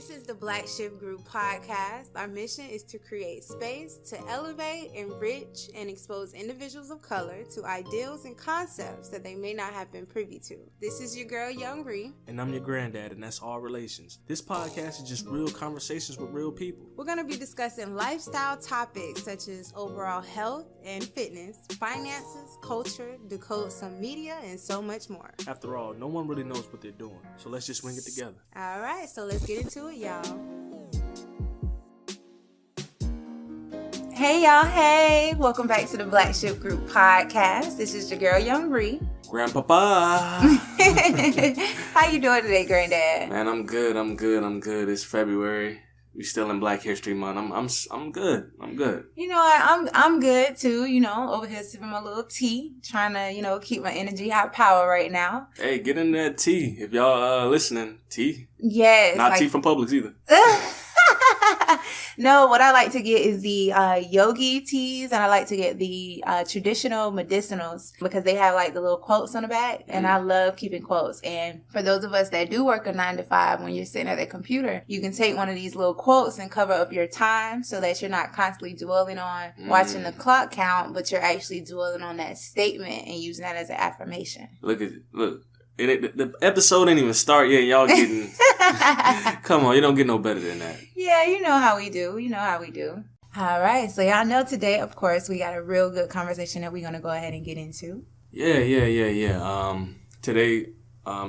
This is the Black Shift Group podcast. Our mission is to create space to elevate, enrich, and expose individuals of color to ideals and concepts that they may not have been privy to. This is your girl, Young Ree. And I'm your granddad, and that's all relations. This podcast is just real conversations with real people. We're going to be discussing lifestyle topics such as overall health and fitness, finances, culture, decode some media, and so much more. After all, no one really knows what they're doing, so let's just wing it together. All right, so let's get into it, y'all. Hey, y'all. Hey, welcome back to the Black Shift Group podcast. This is your girl, Young Ree. Grandpapa. How you doing today, Granddad? Man, I'm good. It's February. We still in Black History Month. I'm good. You know what? I'm good too. You know, over here sipping my little tea, trying to keep my energy high power right now. Hey, get in that tea if y'all listening. Tea. Yes. Not tea from Publix either. No, what I like to get is the yogi teas, and I like to get the traditional medicinals because they have like the little quotes on the back, and I love keeping quotes. And for those of us that do work a 9 to 5, when you're sitting at the computer, you can take one of these little quotes and cover up your time so that you're not constantly dwelling on watching the clock count, but you're actually dwelling on that statement and using that as an affirmation. Look. The episode ain't even start yet. Y'all getting... Come on, you don't get no better than that. Yeah, you know how we do. All right, so y'all know today, of course, we got a real good conversation that we're going to go ahead and get into. Yeah. Today,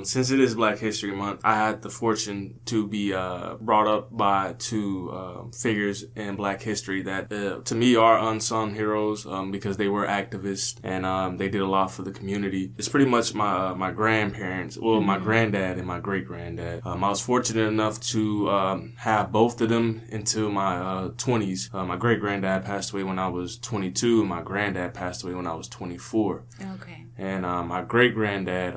since it is Black History Month, I had the fortune to be brought up by two figures in Black history that, to me, are unsung heroes because they were activists and they did a lot for the community. It's pretty much my grandparents, my granddad and my great-granddad. I was fortunate enough to have both of them into my 20s. My great-granddad passed away when I was 22. My granddad passed away when I was 24. Okay. And my great-granddad,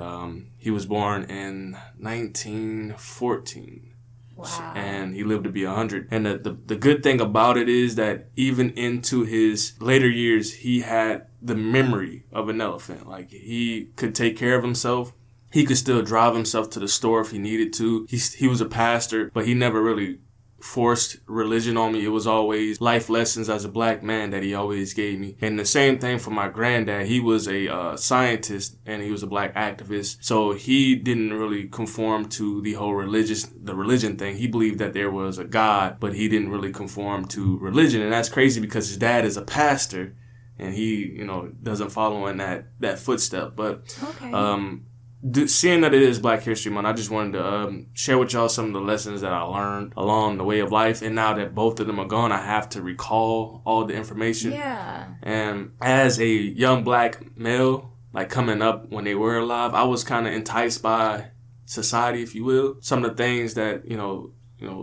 he was born in 1914. Wow. And he lived to be 100. And the good thing about it is that even into his later years, he had the memory of an elephant. Like, he could take care of himself. He could still drive himself to the store if he needed to. He was a pastor, but he never really forced religion on me. It was always life lessons as a black man that he always gave me. And the same thing for my granddad. He was a scientist and he was a black activist. So he didn't really conform to the whole religion thing. He believed that there was a God, but he didn't really conform to religion. And that's crazy because his dad is a pastor and he, doesn't follow in that footstep. But, okay. Seeing that it is Black History Month, I just wanted to share with y'all some of the lessons that I learned along the way of life. And now that both of them are gone, I have to recall all the information. Yeah. And as a young black male, like coming up when they were alive, I was kind of enticed by society, if you will. Some of the things that,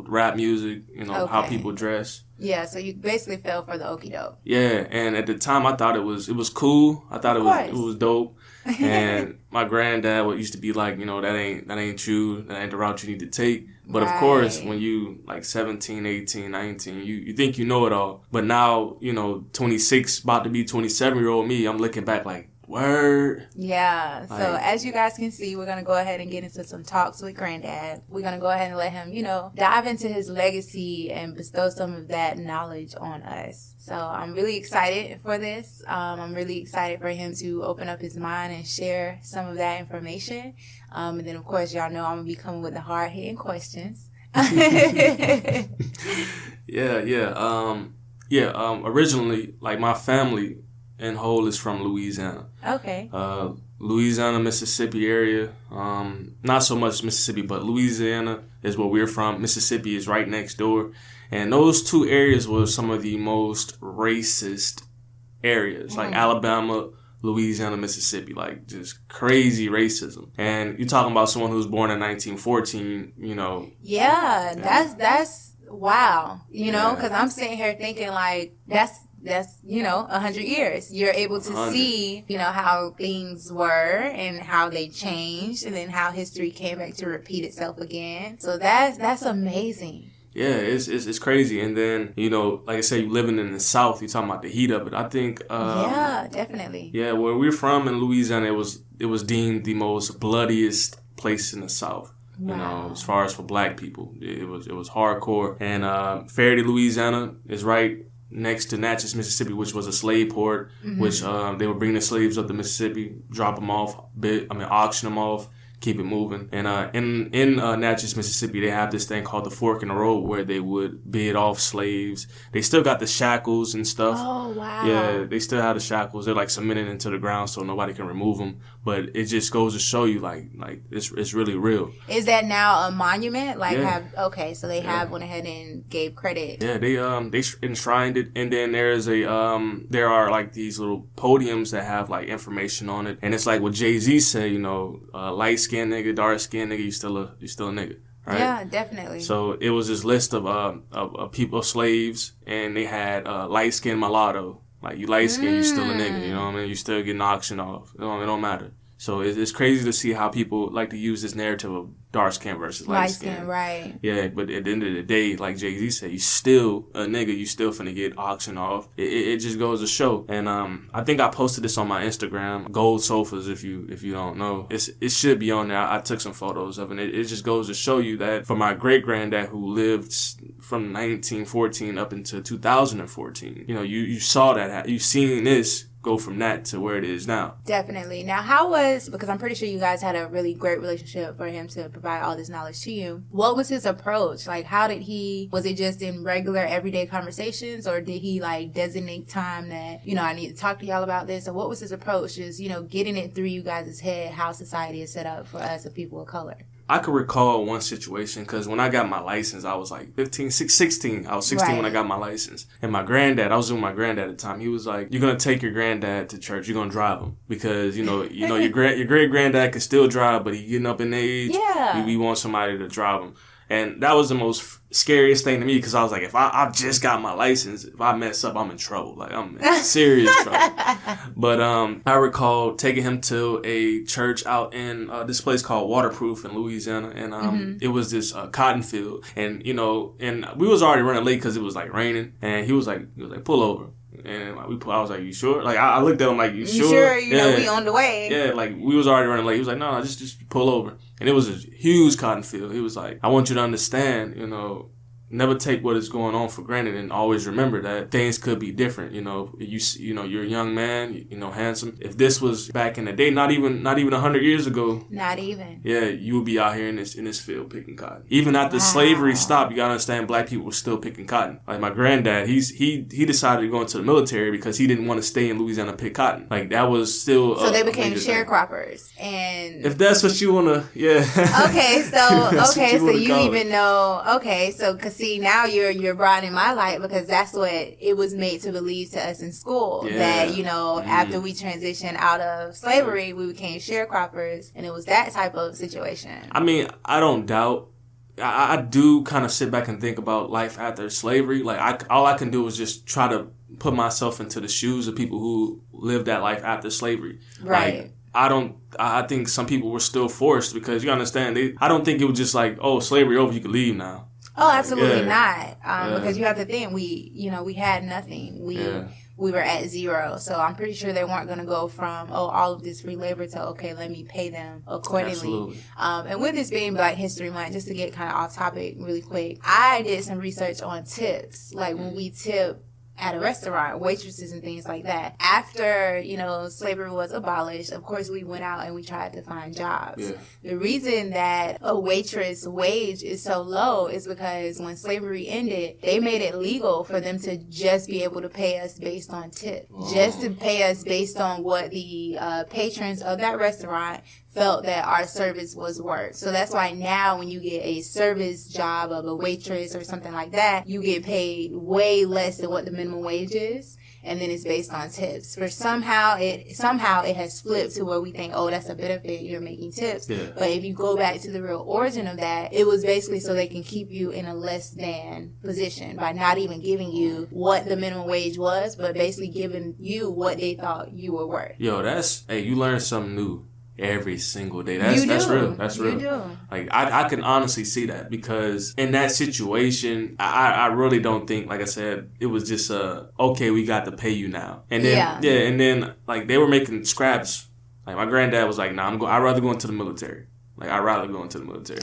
rap music, how people dress. Yeah, so you basically fell for the okie doke. Yeah, and at the time I thought it was cool. I thought it was dope. And my granddad used to be like, that ain't you. That ain't the route you need to take. But of course, when you like 17, 18, 19, you think you know it all. But now, 26, about to be 27-year-old me, I'm looking back like, word. Yeah. So as you guys can see, we're going to go ahead and get into some talks with Granddad. We're going to go ahead and let him, dive into his legacy and bestow some of that knowledge on us. So I'm really excited for this. I'm really excited for him to open up his mind and share some of that information. And then, of course, y'all know I'm going to be coming with the hard-hitting questions. Originally, like my family in whole is from Louisiana. Okay. Louisiana, Mississippi area. Not so much Mississippi, but Louisiana is where we're from. Mississippi is right next door. And those two areas were some of the most racist areas, like Alabama, Louisiana, Mississippi, like just crazy racism. And you're talking about someone who was born in 1914, Yeah, that's wow. Because I'm sitting here thinking like that's 100 years. You're able to 100. see, how things were and how they changed and then how history came back to repeat itself again. So that's amazing. Yeah, it's crazy. And then, like I said, you living in the South, you're talking about the heat of it. I think... yeah, definitely. Yeah, where we're from in Louisiana, it was deemed the most bloodiest place in the South. You know, as far as for black people, it was hardcore. And Faraday, Louisiana is right next to Natchez, Mississippi, which was a slave port, which they would bring the slaves up the Mississippi, drop them off, auction them off, keep it moving. And in Natchez, Mississippi, they have this thing called the Fork in the Road where they would bid off slaves. They still got the shackles and stuff. Oh, wow. Yeah, they still have the shackles. They're like cemented into the ground so nobody can remove them. But it just goes to show you like it's really real. Is that now a monument? So they have went ahead and gave credit. Yeah, they enshrined it, and then there are like these little podiums that have like information on it, and it's like what Jay-Z said, you know, light skinned nigga, dark skinned nigga, you still a nigga. Right? Yeah, definitely. So it was this list of people, of slaves, and they had light skinned mulatto. Like, you light skinned, you still a nigga. You know what I mean? You still getting auctioned off. It don't matter. So it's crazy to see how people like to use this narrative of dark skin versus light skin. Right. Yeah, but at the end of the day, like Jay-Z said, you still a nigga. You still finna get auctioned off. It just goes to show. And I think I posted this on my Instagram. Gold sofas, if you don't know, it should be on there. I took some photos of it. It just goes to show you that for my great granddad who lived from 1914 up into 2014, you know, you saw that. You seen this go from that to where it is now. Definitely. Now, because I'm pretty sure you guys had a really great relationship for him to provide all this knowledge to you. What was his approach? Like, was it just in regular everyday conversations, or did he like designate time that, you know, I need to talk to y'all about this? Or what was his approach? Just, you know, getting it through you guys' head, how society is set up for us as people of color. I could recall one situation because when I got my license, I was like 16. I was 16 when I got my license. And my granddad, I was with my granddad at the time. He was like, "You're going to take your granddad to church. You're going to drive him because, you know, your great granddad can still drive, but he's getting up in age. Yeah. We want somebody to drive him." And that was the most scariest thing to me because I was like, if I just got my license, if I mess up, I'm in trouble. Like, I'm in serious trouble. But I recall taking him to a church out in this place called Waterproof in Louisiana. And it was this cotton field. And, you know, and we was already running late because it was like raining. And he was like, pull over. And I was like, "You sure?" Like, I looked at him like, "You sure?" You sure? You know, we on the way. Yeah, like, we was already running late. He was like, no, just pull over. And it was a huge cotton field. He was like, "I want you to understand, you know, never take what is going on for granted, and always remember that things could be different. You know, you're a young man, you know, handsome. If this was back in the day, not even 100 years ago, not even. Yeah, you would be out here in this field picking cotton. Even after slavery stopped, you gotta understand, black people were still picking cotton. Like my granddad, he decided to go into the military because he didn't want to stay in Louisiana and pick cotton. Like that was still. So they became sharecroppers, and if that's what you wanna, yeah. Okay, so you even know. Okay, so because see, now you're broadening my light because that's what it was made to believe to us in school. Yeah. That, you know, after we transitioned out of slavery, we became sharecroppers, and it was that type of situation. I mean, I don't doubt. I do kind of sit back and think about life after slavery. Like, all I can do is just try to put myself into the shoes of people who lived that life after slavery. Right. Like, I think some people were still forced because you understand. I don't think it was just like, oh, slavery over, you can leave now. Oh, absolutely not. Because you have to think, we had nothing. We were at zero. So I'm pretty sure they weren't going to go from, all of this free labor to, okay, let me pay them accordingly. Absolutely. And with this being Black History Month, just to get kind of off topic really quick, I did some research on tips. Like when we tip at a restaurant, waitresses and things like that. After, slavery was abolished, of course, we went out and we tried to find jobs. Yeah. The reason that a waitress wage is so low is because when slavery ended, they made it legal for them to just be able to pay us based on tip. Oh. Just to pay us based on what the patrons of that restaurant felt that our service was worth. So that's why now when you get a service job of a waitress or something like that, you get paid way less than what the minimum wage is. And then it's based on tips. For somehow it has flipped to where we think, that's a benefit, you're making tips. Yeah. But if you go back to the real origin of that, it was basically so they can keep you in a less than position by not even giving you what the minimum wage was, but basically giving you what they thought you were worth. Yo, you learn something new every single day. That's real. That's real. You do. Like, I can honestly see that because in that situation, I really don't think, like I said, it was just okay, we got to pay you now. And then and then like they were making scraps. Like my granddad was like, nah, I'd rather go into the military. Like, I'd rather go into the military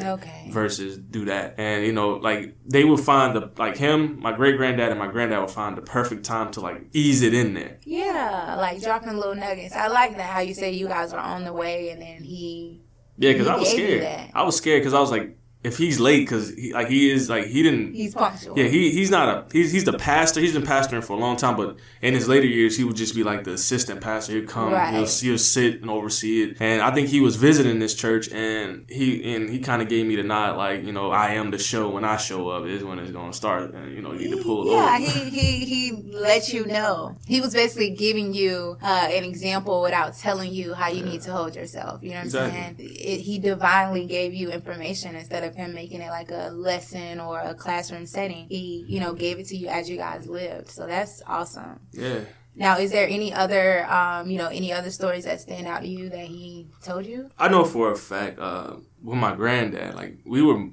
versus do that. And, you know, like, they would find him, my great-granddad, and my granddad would find the perfect time to, like, ease it in there. Yeah, like dropping little nuggets. I like that, how you say you guys were on the way and then he... Yeah, because I was scared. I was scared because I was like, if he's late, because he didn't. He's punctual. Yeah, he's the pastor. He's been pastoring for a long time, but in his later years, he would just be like the assistant pastor. He'd come, he'll sit and oversee it. And I think he was visiting this church, and he kind of gave me the nod, like, you know, I am the show. When I show up is when it's going to start, and you know, you need to pull it over. Yeah, he let you know. He was basically giving you an example without telling you how you need to hold yourself. You know what I'm saying? He divinely gave you information instead of him making it like a lesson or a classroom setting. He, you know, gave it to you as you guys lived. So that's awesome. Yeah. Now, is there any other, any other stories that stand out to you that he told you? I know for a fact, with my granddad, like, we were,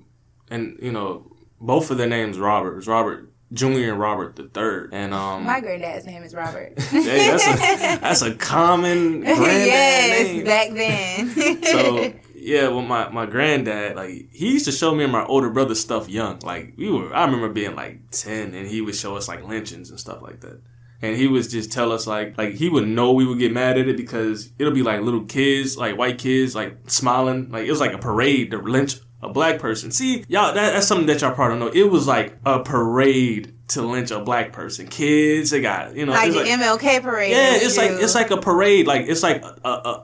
and, you know, both of their names Robert. It was Robert Jr. and Robert III. And my granddad's name is Robert. Hey, that's a common granddad name. Back then. So, yeah, well, my granddad, like, he used to show me and my older brother stuff young. Like, I remember being, like, 10, and he would show us, like, lynchings and stuff like that. And he would just tell us, like he would know we would get mad at it because it'll be, like, little kids, like, white kids, like, smiling. Like, it was like a parade to lynch a black person. See, y'all, that's something that y'all probably don't know. It was, like, a parade to lynch a black person. Kids, they got, you know, like the MLK parade. Yeah, it's like a parade. Like, it's like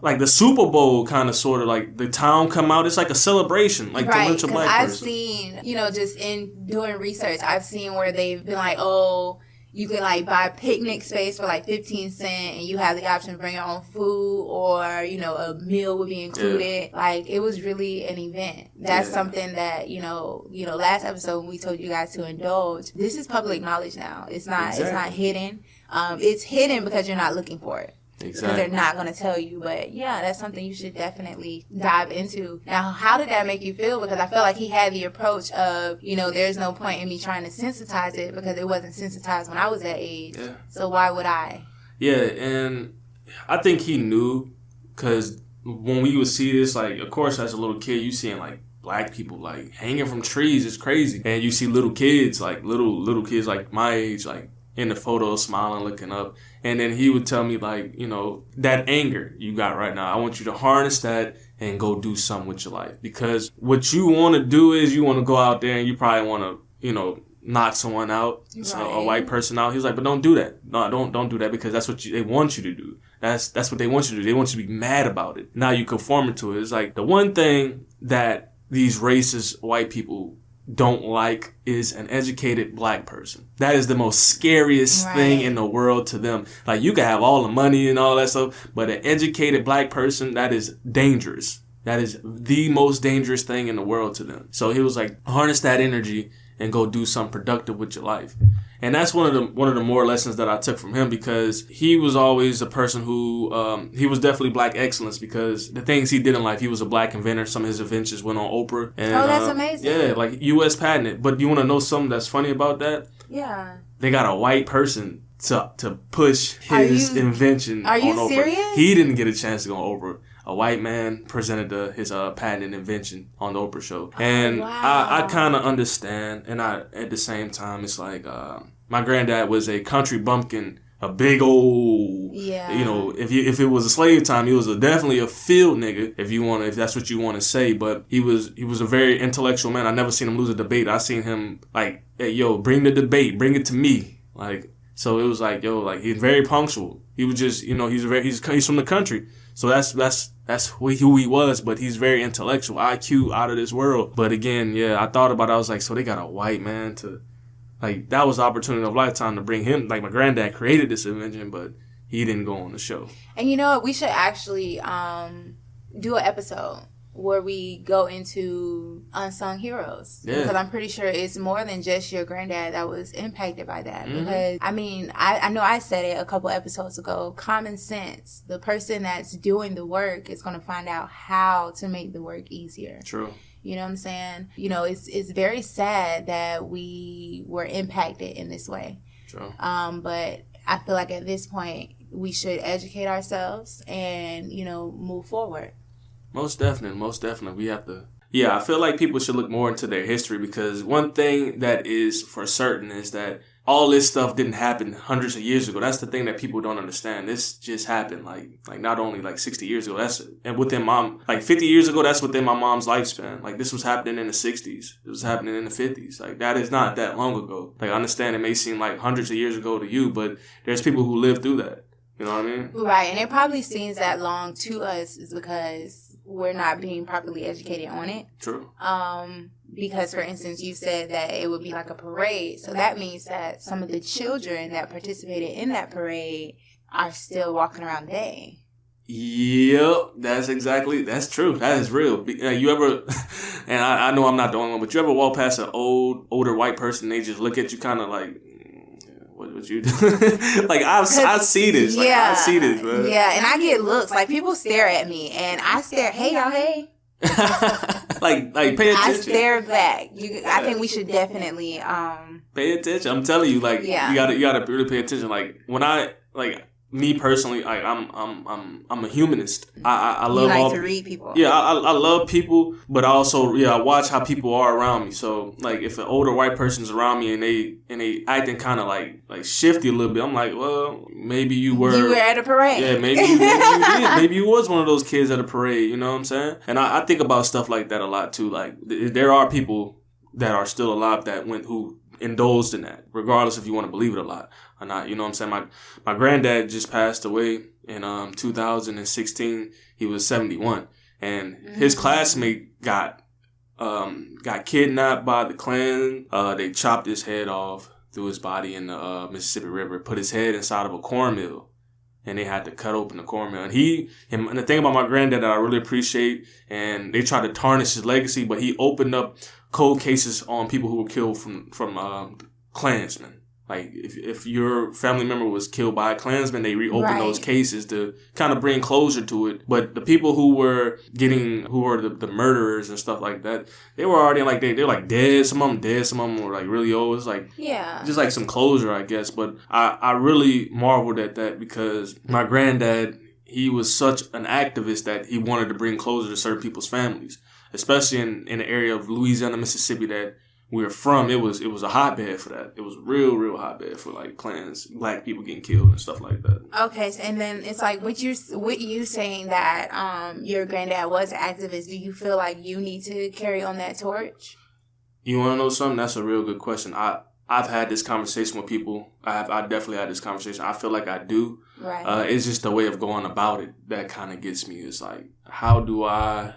like the Super Bowl kind of, sort of, like the town come out. It's like a celebration, like, to lynch a black person. I've seen, you know, just in doing research, I've seen where they've been like, oh, you can, like, buy picnic space for, like, 15 cents, and you have the option to bring your own food, or, you know, a meal would be included. Yeah. Like, it was really an event. That's something that, you know, last episode when we told you guys to indulge, this is public knowledge now. It's not hidden. It's hidden because you're not looking for it. Exactly. Because they're not going to tell you. But, yeah, that's something you should definitely dive into. Now, how did that make you feel? Because I felt like he had the approach of, you know, there's no point in me trying to sensitize it because it wasn't sensitized when I was that age. Yeah. So why would I? Yeah, and I think he knew, because when we would see this, like, of course, as a little kid, you seeing, like, black people, like, hanging from trees. It's crazy. And you see little kids, like, little kids, like, my age, like, in the photos, smiling, looking up. And then he would tell me, like, you know, that anger you got right now, I want you to harness that and go do something with your life. Because what you want to do is you want to go out there and you probably want to, you know, knock someone out, a white person out. He was like, but don't do that. No, don't do that, because that's what they want you to do. That's what they want you to do. They want you to be mad about it. Now you conform to it. It's like the one thing that these racist white people don't like is an educated black person. That is the most scariest thing in the world to them. Like, you can have all the money and all that stuff, but an educated black person, that is dangerous. That is the most dangerous thing in the world to them. So he was like, harness that energy and go do something productive with your life. And that's one of the more lessons that I took from him, because he was always a person who, he was definitely black excellence, because the things he did in life, he was a black inventor. Some of his inventions went on Oprah. And, that's amazing. Yeah, like U.S. patented. But you want to know something that's funny about that? Yeah. They got a white person to push his invention on Oprah. Are you serious? He didn't get a chance to go on Oprah. A white man presented his patent invention on the Oprah show. And I kind of understand. And at the same time, it's like, my granddad was a country bumpkin, a big old, you know, if it was a slave time, he was definitely a field nigga, if that's what you want to say. But he was a very intellectual man. I never seen him lose a debate. I seen him like, hey, yo, bring the debate, bring it to me. Like, so it was like, yo, like, he's very punctual. He was just, you know, he's from the country. So that's who he was, but he's very intellectual, IQ out of this world. But again, I thought about it. I was like, so they got a white man to, like, that was the opportunity of a lifetime to bring him. Like, my granddad created this invention, but he didn't go on the show. And you know what? We should actually do an episode where we go into unsung heroes. Yeah. Because I'm pretty sure it's more than just your granddad that was impacted by that. Mm-hmm. Because, I mean, I know I said it a couple episodes ago, common sense. The person that's doing the work is going to find out how to make the work easier. True. You know what I'm saying? You know, it's very sad that we were impacted in this way. True. But I feel like at this point, we should educate ourselves and, you know, move forward. Most definitely. We have to. Yeah, I feel like people should look more into their history, because one thing that is for certain is that all this stuff didn't happen hundreds of years ago. That's the thing that people don't understand. This just happened like not only like 60 years ago. And within 50 years ago. That's within my mom's lifespan. Like, this was happening in the 60s. It was happening in the 50s. Like, that is not that long ago. Like, I understand it may seem like hundreds of years ago to you, but there's people who lived through that. You know what I mean? Right, and it probably seems that long to us is because we're not being properly educated on it. True. Because, for instance, you said that it would be like a parade. So that means that some of the children that participated in that parade are still walking around today. Yep, that's true. That is real. You ever, and I know I'm not the only one, but you ever walk past an older white person, they just look at you kind of like, what you do? Like, I see this. Like, yeah. I see this, man. Yeah, and I get looks. Like, people stare at me, and I stare, hey, y'all, hey. like pay attention. I stare back. I think we should definitely pay attention. I'm telling you, like, yeah. you gotta really pay attention. Like, when me personally, I'm a humanist. I love you like to read people. Yeah, I love people, but also I watch how people are around me. So, like, if an older white person's around me and they acting kind of like shifty a little bit, I'm like, well, maybe you were at a parade. Yeah, maybe you did. Maybe you was one of those kids at a parade. You know what I'm saying? And I think about stuff like that a lot too. Like, there are people that are still alive who indulged in that, regardless if you want to believe it or not. You know what I'm saying? My granddad just passed away in 2016. He was 71, and his classmate got kidnapped by the Klan. They chopped his head off, threw his body in the Mississippi River, put his head inside of a cornmeal, and they had to cut open the cornmeal. And the thing about my granddad that I really appreciate, and they tried to tarnish his legacy, but he opened up cold cases on people who were killed from Klansmen. Like, if your family member was killed by a Klansman, they reopened those cases to kind of bring closure to it. But the people who were the murderers and stuff like that, they were already like, they're like dead. Some of them dead. Some of them were like really old. It's like, just like some closure, I guess. But I really marveled at that, because my granddad, he was such an activist that he wanted to bring closure to certain people's families, especially in the area of Louisiana, Mississippi that we were from. It was a hotbed for that. It was a real hotbed for like Klans, black people getting killed and stuff like that. Okay, and then it's like with you saying that your granddad was an activist. Do you feel like you need to carry on that torch? You want to know something? That's a real good question. I've had this conversation with people. I definitely had this conversation. I feel like I do. Right. It's just the way of going about it that kind of gets me. It's like, how do I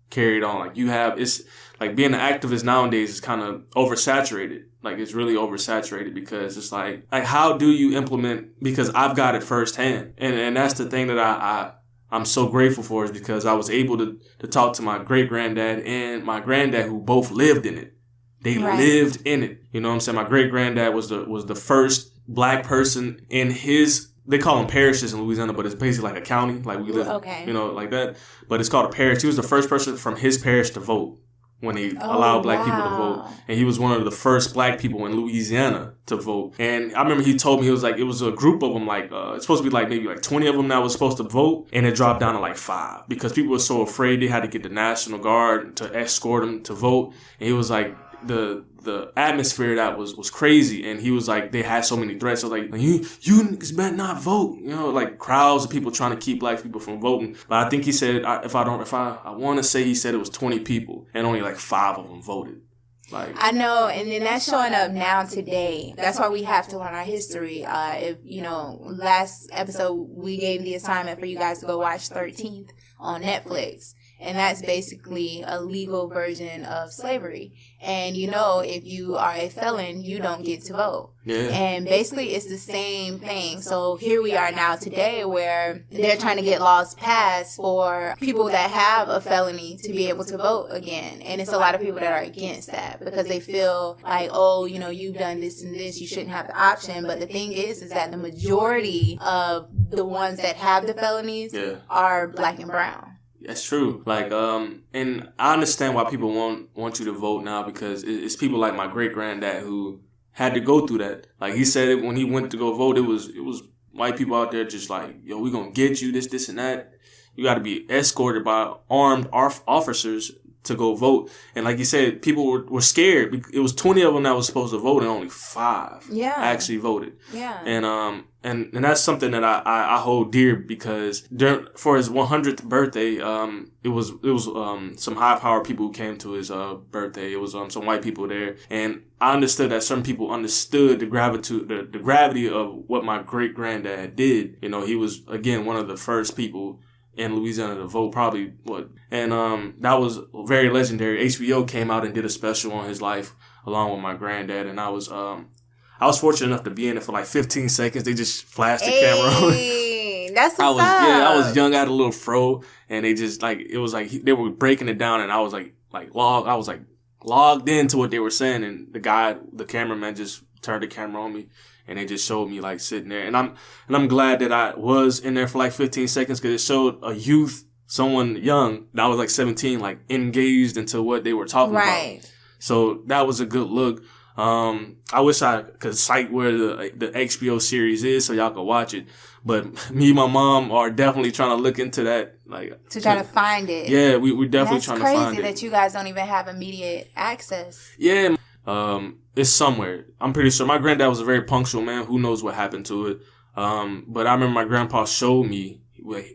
carry it on? Like, it's like being an activist nowadays is kind of oversaturated. Like, it's really oversaturated, because it's like how do you implement? Because I've got it firsthand, and that's the thing that I'm so grateful for, is because I was able to talk to my great granddad and my granddad, who both lived in it. They lived in it. You know what I'm saying? My great granddad was the first black person in his. They call them parishes in Louisiana, but it's basically like a county. Like, we live, you know, like that. But it's called a parish. He was the first person from his parish to vote when they allowed black people to vote. And he was one of the first black people in Louisiana to vote. And I remember he told me, it was a group of them, like, it's supposed to be like maybe like 20 of them that was supposed to vote. And it dropped down to like 5 because people were so afraid they had to get the National Guard to escort them to vote. And he was like, the atmosphere that was crazy, and he was like, they had so many threats. So like you niggas better not vote, you know, like crowds of people trying to keep black people from voting. But I think he said, I want to say he said it was 20 people, and only like 5 of them voted. Like, I know, and then that's showing up now today. That's why we have to learn our history. If you know, last episode we gave the assignment for you guys to go watch 13th on Netflix. And that's basically a legal version of slavery. And, you know, if you are a felon, you don't get to vote. Yeah. And basically it's the same thing. So here we are now today where they're trying to get laws passed for people that have a felony to be able to vote again. And it's a lot of people that are against that because they feel like, oh, you know, you've done this and this, you shouldn't have the option. But the thing is that the majority of the ones that have the felonies are black and brown. That's true. Like, and I understand why people want you to vote now, because it's people like my great granddad who had to go through that. Like, he said it when he went to go vote, it was white people out there just like, yo, we gonna get you, this and that. You got to be escorted by armed officers to go vote. And like you said, people were scared. It was 20 of them that was supposed to vote, and only 5 actually voted. Yeah. And that's something that I hold dear, because for his 100th birthday, it was some high power people who came to his birthday. It was some white people there, and I understood that some people understood the gravity of what my great granddad did. You know, he was, again, one of the first people in Louisiana to vote, probably and that was very legendary. HBO came out and did a special on his life along with my granddad, and I was fortunate enough to be in it for like 15 seconds. They just flashed the camera on. That's what's up. I was young, I had a little fro, and they just it was like they were breaking it down, and I was logged into what they were saying, and the cameraman just turned the camera on me, and they just showed me like sitting there, and I'm glad that I was in there for like 15 seconds, because it showed a youth, someone young, that was like 17, like engaged into what they were talking about. So that was a good look. I wish I could cite where the HBO series is so y'all could watch it. But me and my mom are definitely trying to look into that, to try to find it. Yeah, we're definitely trying to find it. That's crazy that you guys don't even have immediate access. Yeah, it's somewhere. I'm pretty sure my granddad was a very punctual man. Who knows what happened to it? But I remember my grandpa showed me.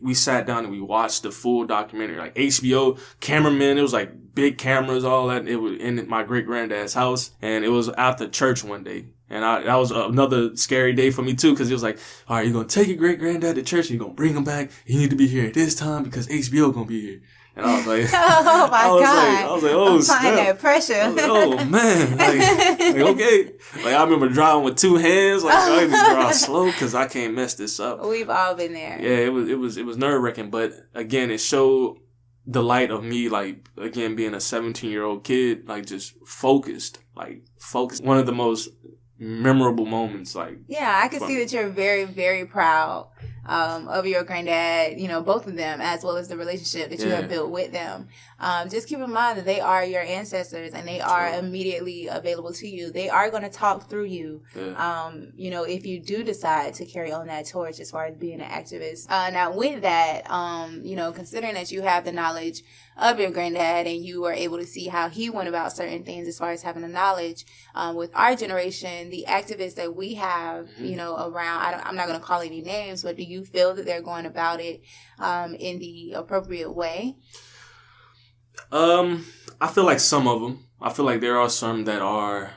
We sat down and we watched the full documentary, like HBO cameramen. It was like big cameras, all that. It was in my great granddad's house, and it was after church one day. And that was another scary day for me too, because he was like, "All right, you're gonna take your great granddad to church, and you're gonna bring him back. You need to be here at this time because HBO gonna be here." And I was like, "Oh my God!" I was like, "Oh, snap." That pressure. I was like, "Oh man!" Like okay. Like I remember driving with 2 hands. Like I need to drive slow because I can't mess this up. We've all been there. Yeah, it was nerve wracking, but again, it showed the light of me, like again being a 17-year-old kid, like just focused. One of the most memorable moments. Yeah, I can see that you're very, very proud of your granddad, both of them, as well as the relationship that you have built with them. Just keep in mind that they are your ancestors, and they are immediately available to you. They are going to talk through you, if you do decide to carry on that torch as far as being an activist. Now, with that, considering that you have the knowledge of your granddad and you were able to see how he went about certain things as far as having the knowledge, with our generation, the activists that we have, around, I'm not going to call any names, but do you feel that they're going about it in the appropriate way? I feel like some of them. I feel like there are some that are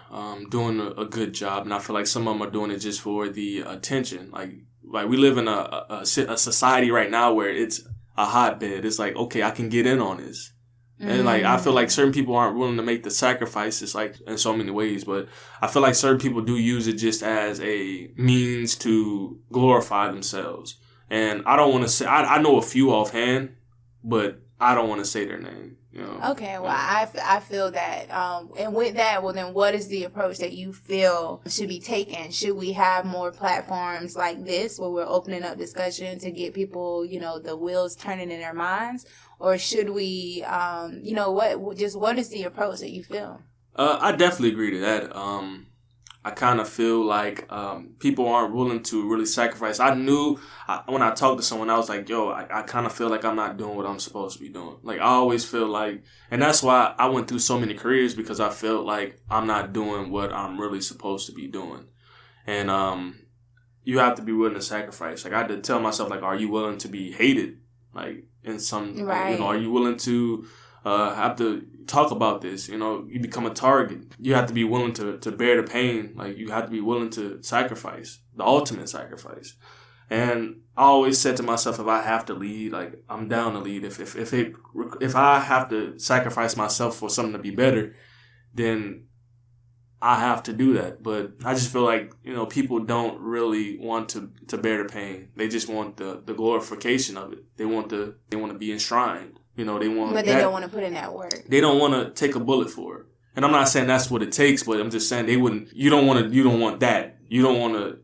doing a good job, and I feel like some of them are doing it just for the attention. Like we live in a society right now where it's a hotbed. It's like, okay, I can get in on this. And I feel like certain people aren't willing to make the sacrifices, like in so many ways, but I feel like certain people do use it just as a means to glorify themselves. And I don't want to say, I know a few offhand, but I don't want to say their name. Okay, well, I feel that. And with that, well, then what is the approach that you feel should be taken? Should we have more platforms like this where we're opening up discussion to get people, the wheels turning in their minds? Or should we, what is the approach that you feel? I definitely agree to that. I kind of feel like people aren't willing to really sacrifice. I knew when I talked to someone, I was like, yo, I kind of feel like I'm not doing what I'm supposed to be doing. Like, I always feel like, and that's why I went through so many careers, because I felt like I'm not doing what I'm really supposed to be doing. And you have to be willing to sacrifice. Like, I had to tell myself, like, are you willing to be hated? Like, in some, are you willing to have to talk about this? You become a target. You have to be willing to bear the pain. Like, you have to be willing to sacrifice, the ultimate sacrifice. And I always said to myself, if I have to lead, like, I'm down to lead. If I have to sacrifice myself for something to be better, then I have to do that. But I just feel like, people don't really want to bear the pain. They just want the glorification of it. They want to be enshrined. But they don't want to put in that work. They don't want to take a bullet for it. And I'm not saying that's what it takes, but I'm just saying they wouldn't. You don't want that. You don't want to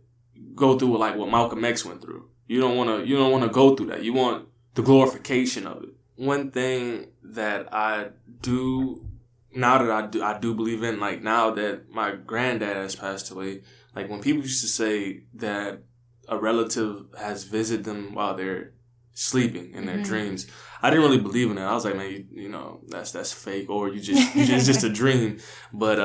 go through like what Malcolm X went through. You don't want to go through that. You want the glorification of it. One thing that I do now that I do believe in, like now that my granddad has passed away, like when people used to say that a relative has visited them while they're sleeping in their dreams. I didn't really believe in that. I was like, man, you know, that's fake, or it's just a dream. But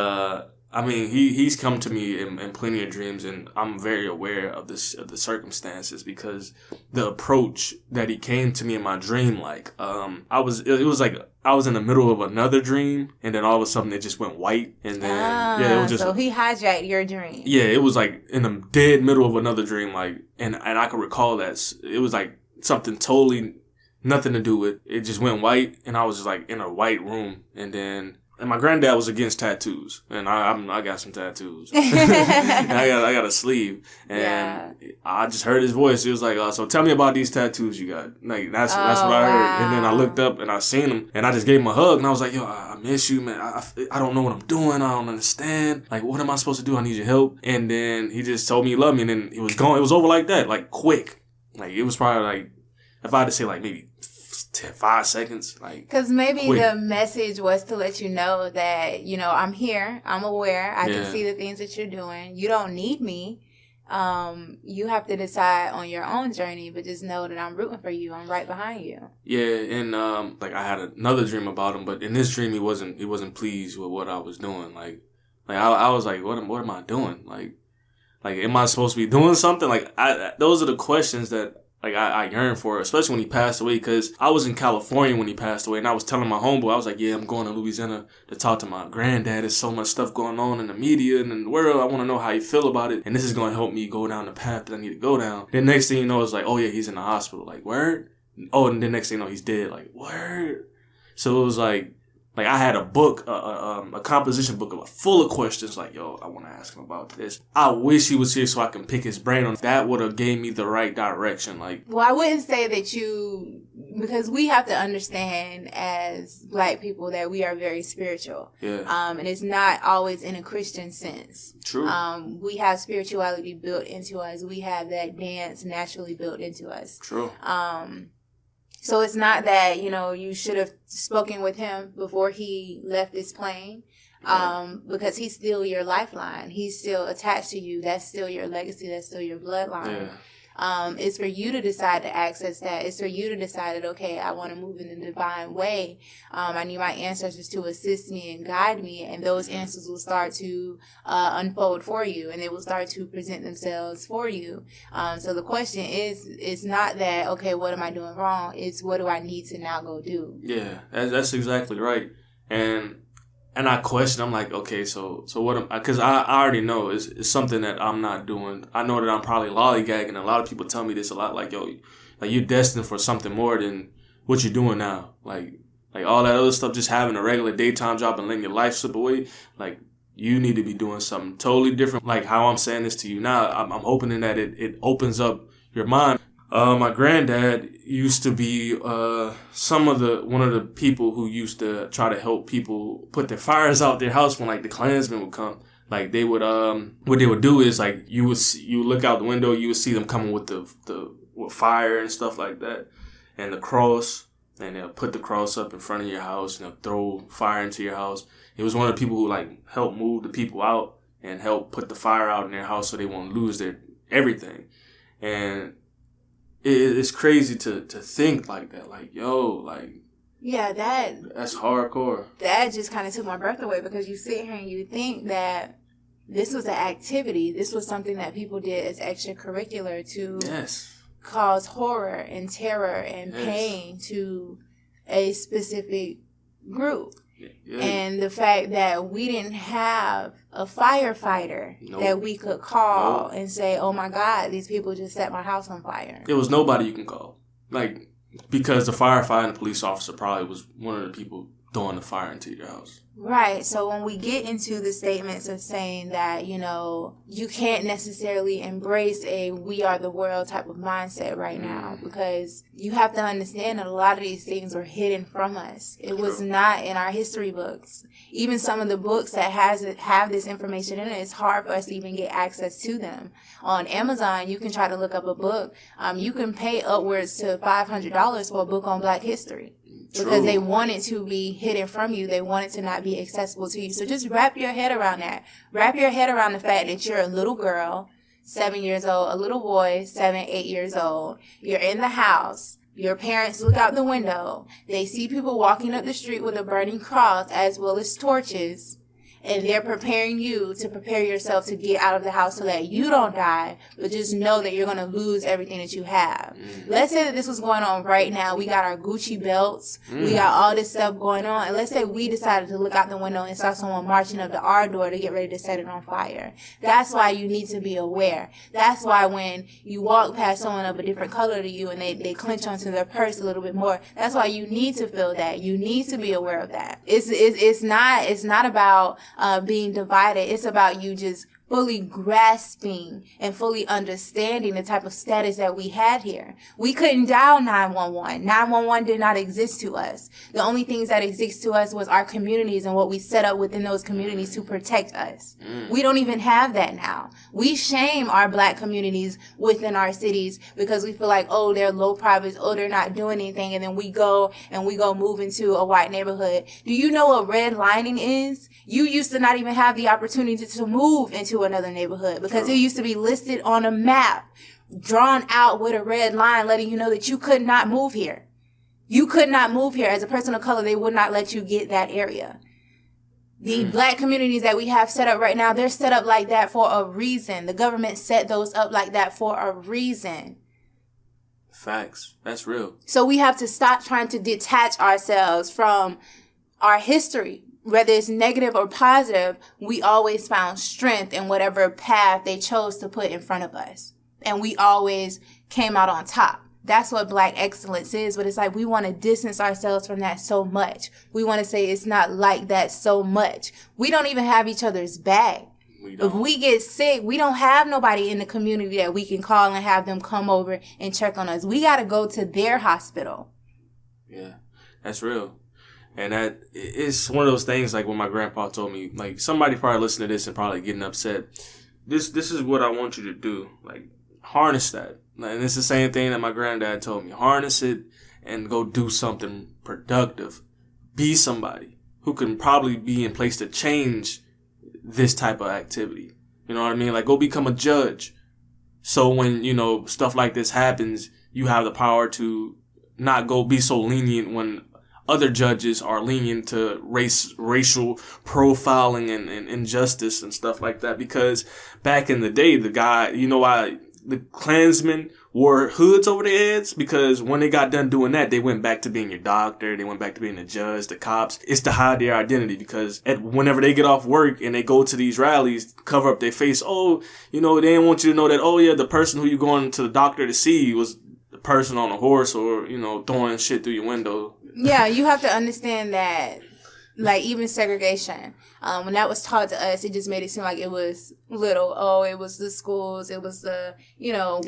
I mean, he's come to me in plenty of dreams, and I'm very aware of the circumstances, because the approach that he came to me in my dream, like it was like I was in the middle of another dream, and then all of a sudden it just went white, and then it was just, so he hijacked your dream. Yeah, it was like in the dead middle of another dream, like, and I could recall that it was like something totally nothing to do with it. Just went white, and I was just like in a white room, and my granddad was against tattoos, and I got some tattoos. I got a sleeve, and I just heard his voice. He was like, "So tell me about these tattoos you got." Like that's what I heard, and then I looked up and I seen him, and I just gave him a hug, and I was like, "Yo, I miss you, man. I don't know what I'm doing. I don't understand. Like, what am I supposed to do? I need your help." And then he just told me he loved me, and then it was gone. It was over like that, like quick. Like it was probably like, if I had to say, like maybe 5 seconds, like, because maybe quick. The message was to let you know that, you know, I'm here, I'm aware, I can see the things that you're doing. You don't need me. You have to decide on your own journey, but just know that I'm rooting for you. I'm right behind you. Yeah, and like I had another dream about him, but in this dream he wasn't pleased with what I was doing. Like I was like, what am I doing? Like am I supposed to be doing something? Like those are the questions that, like, I yearn for, especially when he passed away, because I was in California when he passed away, and I was telling my homeboy, I was like, yeah, I'm going to Louisiana to talk to my granddad. There's so much stuff going on in the media and in the world. I want to know how you feel about it, and this is going to help me go down the path that I need to go down. Then next thing you know, it's like, oh yeah, he's in the hospital. Like, word? Oh, and then next thing you know, he's dead. Like, word? So it was like I had a book, a composition book full of questions. Like, yo, I want to ask him about this. I wish he was here so I can pick his brain on that. Would have gave me the right direction. Like, well, I wouldn't say that because we have to understand as Black people that we are very spiritual. Yeah. And it's not always in a Christian sense. True. We have spirituality built into us. We have that dance naturally built into us. True. So it's not that, you know, you should have spoken with him before he left this plane, because he's still your lifeline. He's still attached to you. That's still your legacy. That's still your bloodline. It's for you to decide to access that. It's for you to decide that, okay, I want to move in a divine way. I need my ancestors to assist me and guide me, and those answers will start to unfold for you, and they will start to present themselves for you. So the question is, it's not that, okay, what am I doing wrong? It's what do I need to now go do? Yeah, that's exactly right. And I question, I'm like, okay, so what am I, because I already know it's something that I'm not doing. I know that I'm probably lollygagging. A lot of people tell me this a lot, like, yo, like you're destined for something more than what you're doing now. Like all that other stuff, just having a regular daytime job and letting your life slip away. Like, you need to be doing something totally different. Like how I'm saying this to you now, I'm hoping that it opens up your mind. My granddad used to be one of the people who used to try to help people put their fires out their house when, like, the Klansmen would come. Like, they would what they would do is, like, you look out the window, you would see them coming with with fire and stuff like that, and the cross, and they'll put the cross up in front of your house, and they'll throw fire into your house. It was one of the people who, like, helped move the people out and help put the fire out in their house so they won't lose their everything. And it's crazy to think like that. Like, yo, like, yeah, that's hardcore. That just kind of took my breath away, because you sit here and you think that this was an activity. This was something that people did as extracurricular to cause horror and terror and pain to a specific group. Yeah. And the fact that we didn't have a firefighter that we could call and say, oh my God, these people just set my house on fire. There was nobody you can call. Like, because the firefighter and the police officer probably was one of the people throwing the fire into your house. Right. So when we get into the statements of saying that, you know, you can't necessarily embrace a we are the world type of mindset right now, because you have to understand that a lot of these things were hidden from us. It was not in our history books. Even some of the books that have this information in it, it's hard for us to even get access to them. On Amazon, you can try to look up a book. You can pay upwards to $500 for a book on Black history. Because they want it to be hidden from you. They want it to not be accessible to you. So just wrap your head around that. Wrap your head around the fact that you're a little girl, 7 years old, a little boy, 7, 8 years old. You're in the house. Your parents look out the window. They see people walking up the street with a burning cross as well as torches. And they're preparing you to prepare yourself to get out of the house so that you don't die, but just know that you're going to lose everything that you have. Let's say that this was going on right now. We got our Gucci belts. We got all this stuff going on. And let's say we decided to look out the window and saw someone marching up to our door to get ready to set it on fire. That's why you need to be aware. That's why when you walk past someone of a different color to you and they clench onto their purse a little bit more, that's why you need to feel that. You need to be aware of that. It's not about being divided. It's about you just fully grasping and fully understanding the type of status that we had here. We couldn't dial 911. 911 did not exist to us. The only things that exist to us was our communities and what we set up within those communities to protect us. We don't even have that now. We shame our black communities within our cities because we feel like, oh, they're low privates, oh, they're not doing anything, and then we go move into a white neighborhood. Do you know what redlining is? You used to not even have the opportunity to move into another neighborhood because it used to be listed on a map, drawn out with a red line letting you know that you could not move here. You could not move here. As a person of color, they would not let you get that area. The black communities that we have set up right now, they're set up like that for a reason. The government set those up like that for a reason. Facts. That's real. So we have to stop trying to detach ourselves from our history. Whether it's negative or positive, we always found strength in whatever path they chose to put in front of us. And we always came out on top. That's what black excellence is. But it's like we want to distance ourselves from that so much. We want to say it's not like that so much. We don't even have each other's back. If we get sick, we don't have nobody in the community that we can call and have them come over and check on us. We got to go to their hospital. Yeah, that's real. And that it's one of those things like when my grandpa told me, like somebody probably listening to this and probably getting upset. This is what I want you to do. Like harness that. And it's the same thing that my granddad told me. Harness it and go do something productive. Be somebody who can probably be in place to change this type of activity. You know what I mean? Like go become a judge. So when, stuff like this happens, you have the power to not go be so lenient when other judges are lenient to racial profiling and injustice and stuff like that. Because back in the day, the guy, why the Klansmen wore hoods over their heads? Because when they got done doing that, they went back to being your doctor. They went back to being the judge, the cops. It's to hide their identity because whenever they get off work and they go to these rallies, cover up their face. Oh, they didn't want you to know that, oh yeah, the person who you going to the doctor to see was the person on a horse or, throwing shit through your window. Yeah, you have to understand that, like, even segregation, when that was taught to us, it just made it seem like it was little. Oh, it was the schools. It was the,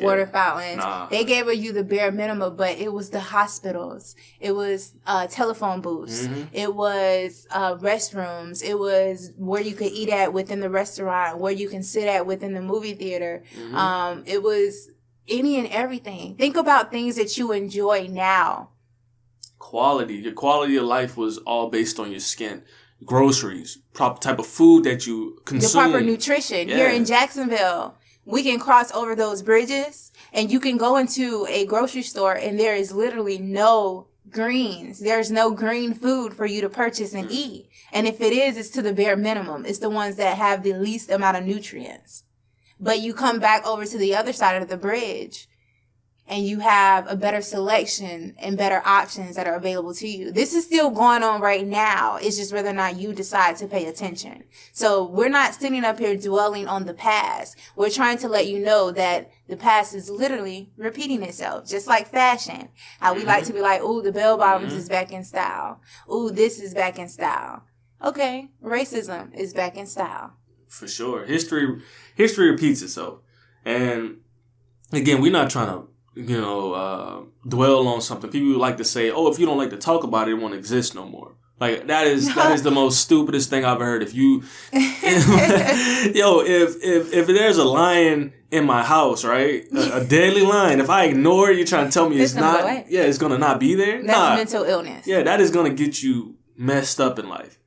water fountains. Nah. They gave you the bare minimum, but it was the hospitals. It was telephone booths. Mm-hmm. It was restrooms. It was where you could eat at within the restaurant, where you can sit at within the movie theater. Mm-hmm. It was any and everything. Think about things that you enjoy now. Your quality of life was all based on your skin, groceries, proper type of food that you consume. The proper nutrition. Yeah. Here in Jacksonville, we can cross over those bridges and you can go into a grocery store and there is literally no greens. There's no green food for you to purchase and eat. And if it is, it's to the bare minimum. It's the ones that have the least amount of nutrients. But you come back over to the other side of the bridge and you have a better selection and better options that are available to you. This is still going on right now. It's just whether or not you decide to pay attention. So we're not sitting up here dwelling on the past. We're trying to let you know that the past is literally repeating itself, just like fashion. How we like to be like, ooh, the bell bottoms is back in style. Ooh, this is back in style. Okay, racism is back in style. For sure. History repeats itself. And again, we're not trying to dwell on something. People like to say, oh, if you don't like to talk about it, it won't exist no more. Like, that is the most stupidest thing I've ever heard. If there's a lion in my house, right? A deadly lion, if I ignore it, you're trying to tell me it's not, it's going to not be there? That's mental illness. Yeah, that is going to get you messed up in life.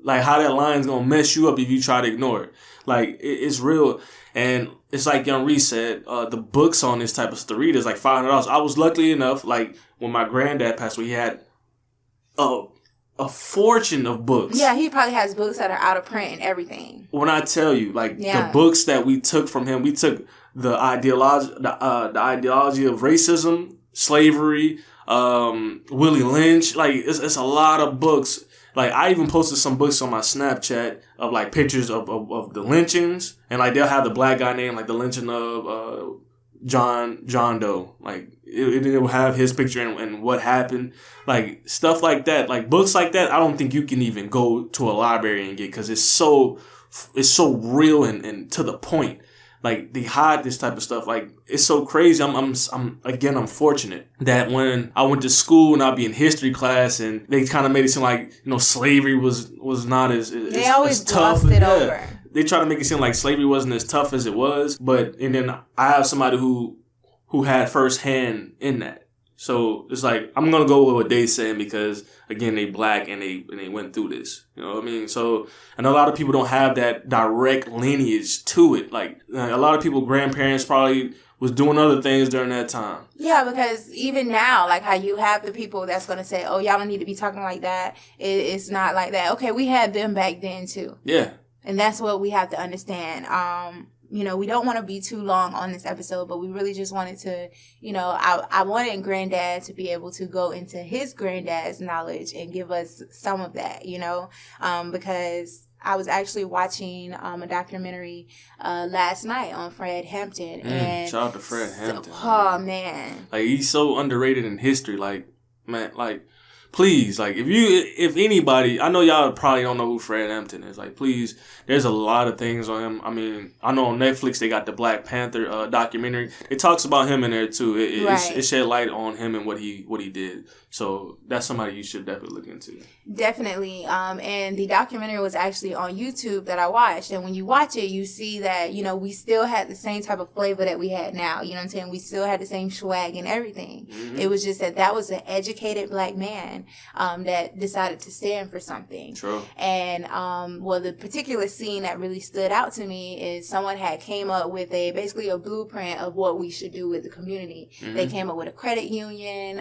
Like, how that lion's going to mess you up if you try to ignore it. Like, it's real. And it's like Young Reese said, the books on this type of stuff to read is like $500. I was lucky enough, like, when my granddad passed away, he had a fortune of books. Yeah, he probably has books that are out of print and everything. When I tell you, like, the books that we took from him, we took the ideology of racism, slavery, Willie Lynch. Like, it's a lot of books. Like, I even posted some books on my Snapchat of, like, pictures of the lynchings. And, like, they'll have the black guy name, like, the lynching of John Doe. Like, it will have his picture and what happened. Like, stuff like that. Like, books like that, I don't think you can even go to a library and get, because it's so real and to the point. Like, they hide this type of stuff. Like, it's so crazy. I'm fortunate that when I went to school and I'd be in history class and they kind of made it seem like, slavery was not as they always as tough. Glossed it over. They try to make it seem like slavery wasn't as tough as it was. And then I have somebody who had firsthand in that. So it's like, I'm going to go with what they saying because, again, they black and they went through this. You know what I mean? So, and a lot of people don't have that direct lineage to it. Like, a lot of people, grandparents probably was doing other things during that time. Yeah, because even now, like how you have the people that's going to say, oh, y'all don't need to be talking like that. It's not like that. Okay, we had them back then too. Yeah. And that's what we have to understand. We don't want to be too long on this episode, but we really just wanted to, I wanted Granddad to be able to go into his granddad's knowledge and give us some of that, because I was actually watching a documentary last night on Fred Hampton. And shout out to Fred Hampton. Oh, man. Like, he's so underrated in history. Like, man, like, please, like, if anybody, I know y'all probably don't know who Fred Hampton is. Like, please, there's a lot of things on him. I mean, I know on Netflix they got the Black Panther documentary. It talks about him in there too. It shed light on him and what he did. So that's somebody you should definitely look into. Definitely. And the documentary was actually on YouTube that I watched. And when you watch it, you see that, we still had the same type of flavor that we had now. You know what I'm saying? We still had the same swag and everything. Mm-hmm. It was just that was an educated black man that decided to stand for something. True. And, the particular scene that really stood out to me is someone had came up with basically a blueprint of what we should do with the community. Mm-hmm. They came up with a credit union.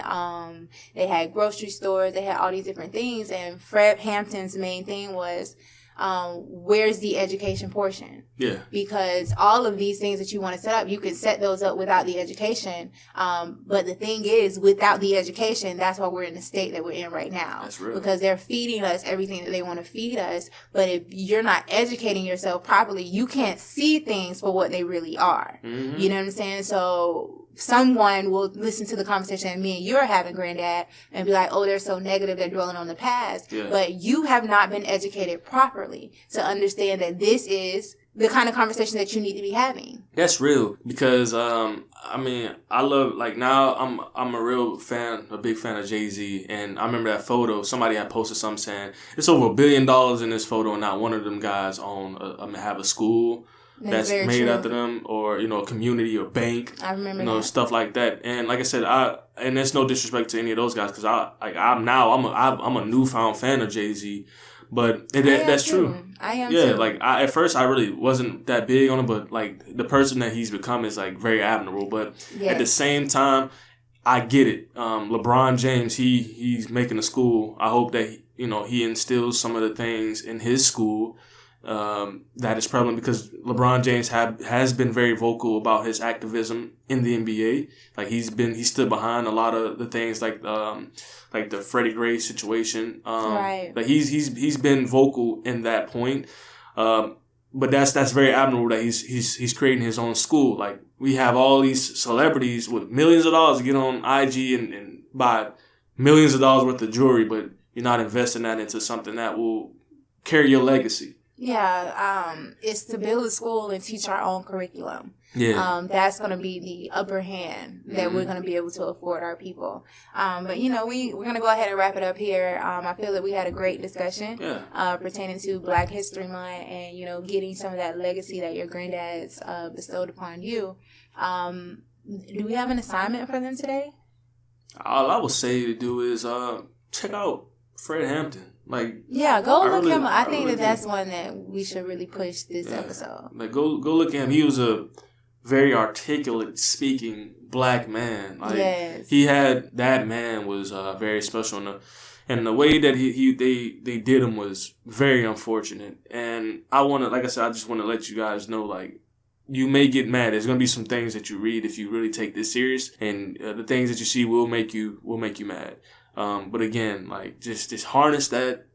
They had grocery stores. They had all these different things. And Fred Hampton's main thing was, where's the education portion? Yeah. Because all of these things that you want to set up, you can set those up without the education. But the thing is, without the education, that's why we're in the state that we're in right now. That's real. Because they're feeding us everything that they want to feed us. But if you're not educating yourself properly, you can't see things for what they really are. Mm-hmm. You know what I'm saying? So someone will listen to the conversation that me and you are having, Granddad, and be like, oh, they're so negative, they're dwelling on the past. Yeah. But you have not been educated properly to understand that this is the kind of conversation that you need to be having. That's real. Because, I love, like, now I'm a big fan of Jay-Z. And I remember that photo, somebody had posted something saying, it's over $1 billion in this photo, and not one of them guys have a school that's made after them, or a community or bank. I remember that. Stuff like that. And like I said, and there's no disrespect to any of those guys, because I'm a newfound fan of Jay-Z, but that's true. I am too. Like at first I really wasn't that big on him, but like the person that he's become is like very admirable. But at the same time, I get it. LeBron James, he's making a school. I hope that he instills some of the things in his school that is prevalent, because LeBron James has been very vocal about his activism in the NBA. Like he stood behind a lot of the things, like the Freddie Gray situation. Right. Like he's been vocal in that point. But that's very admirable that he's creating his own school. Like, we have all these celebrities with millions of dollars to get on IG and buy millions of dollars worth of jewelry, but you're not investing that into something that will carry your legacy. Yeah, it's to build a school and teach our own curriculum. Yeah. That's going to be the upper hand that we're going to be able to afford our people. But, we're going to go ahead and wrap it up here. I feel that we had a great discussion pertaining to Black History Month and, getting some of that legacy that your granddad's bestowed upon you. Do we have an assignment for them today? All I would say to do is check out Fred Hampton. Like, yeah, go look him up. I think that's one that we should really push this episode. Like, go look at him. He was a very articulate speaking black man. Like, yes. That man was very special. And the way that they did him was very unfortunate. And I just want to let you guys know, like, you may get mad. There's gonna be some things that you read if you really take this serious, and the things that you see will make you mad. But again, like, just harness that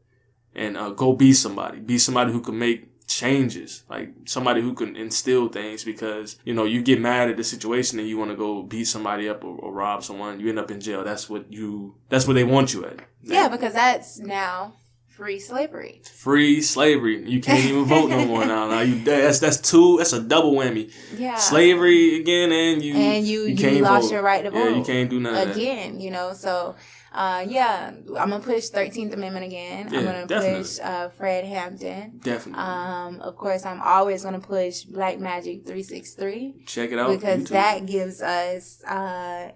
and go be somebody. Be somebody who can make changes, like somebody who can instill things, because, you know, you get mad at the situation and you want to go beat somebody up or rob someone, you end up in jail. That's what they want you at. Yeah, because that's now free slavery. Free slavery. You can't even vote no more now. That's a double whammy. Yeah. Slavery again, and you can't lost vote. your right to vote. Yeah, you can't do none of that. Again, you know, so yeah, I'm gonna push 13th Amendment again. Yeah, I'm gonna definitely. push Fred Hampton. Definitely. Of course, I'm always gonna push Black Magic 363. Check it out. Because YouTube. that gives us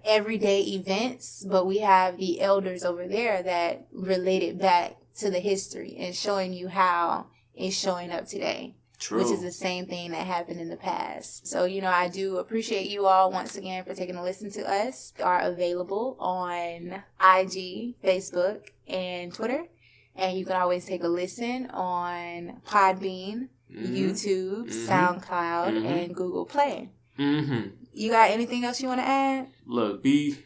everyday events, but we have the elders over there that relate it back to the history and showing you how it's showing up today. True. Which is the same thing that happened in the past. So, you know, I do appreciate you all once again for taking a listen to us. We are available on IG, Facebook, and Twitter. And you can always take a listen on Podbean, YouTube, SoundCloud, and Google Play. You got anything else you want to add? Look, be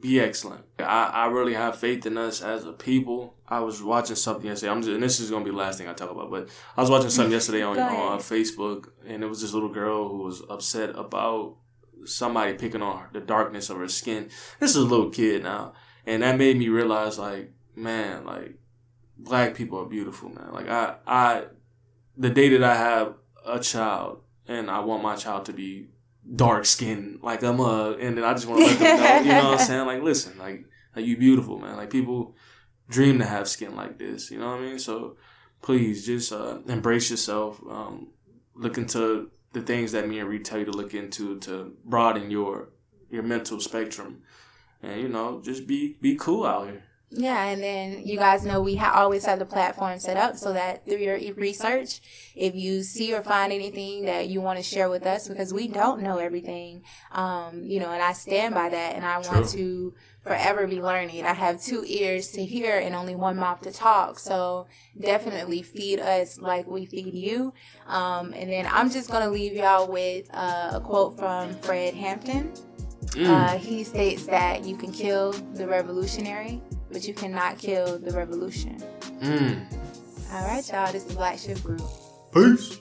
excellent. I really have faith in us as a people. I was watching something yesterday. And this is going to be the last thing I talk about, but I was watching something yesterday on Facebook, and it was this little girl who was upset about somebody picking on the darkness of her skin. This is a little kid now, and that made me realize, like, man, like, black people are beautiful, man. Like, the day that I have a child, and I want my child to be dark skinned, like and then I just want to let them know, you know what I'm saying? Like, listen, like you beautiful, man. Like, people dream to have skin like this, you know what I mean? So please just embrace yourself. Look into the things that me and Reed tell you to look into to broaden your mental spectrum, and, you know, just be cool out here. Yeah, and then you guys know we always have the platform set up so that through your research, if you see or find anything that you want to share with us, because we don't know everything, you know, and I stand by that, and I want to forever be learning. I have 2 ears to hear and only 1 mouth to talk, so definitely feed us like we feed you. And then I'm just going to leave y'all with a quote from Fred Hampton. He states that you can kill the revolutionary, but you cannot kill the revolution. All right, y'all. This is the Black Shift Group. Peace.